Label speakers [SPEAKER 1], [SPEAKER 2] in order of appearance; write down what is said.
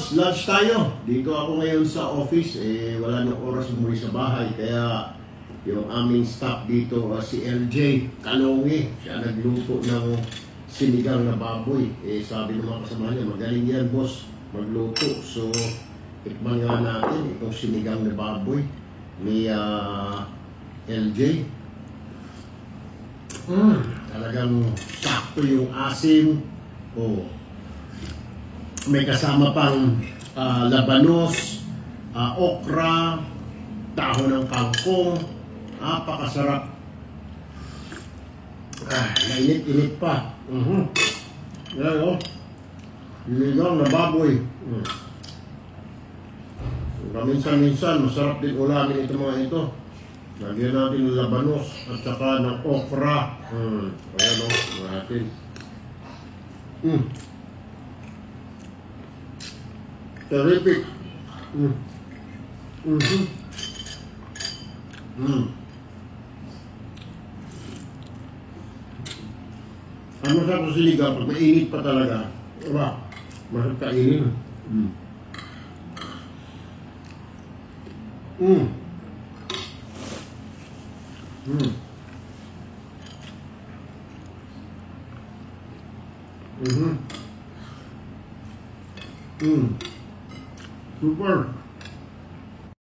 [SPEAKER 1] boss, lunch tayo. Dito ako ngayon sa office, wala nang oras umuwi sa bahay. Kaya yung aming staff dito, si LJ Kalongi, siya nagluto ng sinigang na baboy. Sabi ng mga kasama niya, magaling yan boss, magluto. So, tikman nga natin itong sinigang na baboy ni LJ. Talagang sakto yung asim. May kasama pang labanos, okra, dahon ng kangkong. Napakasarap. Nainit-init pa. Yan o. Sinigang na baboy. Minsan-minsan, masarap din ulamin ito mga ito. Lagyan natin ng labanos at saka ng okra. Ayan o, natin. Terrific. Ang masarap sa sinigang, pag mainit pa talaga, diba? Masarap kainin. Super.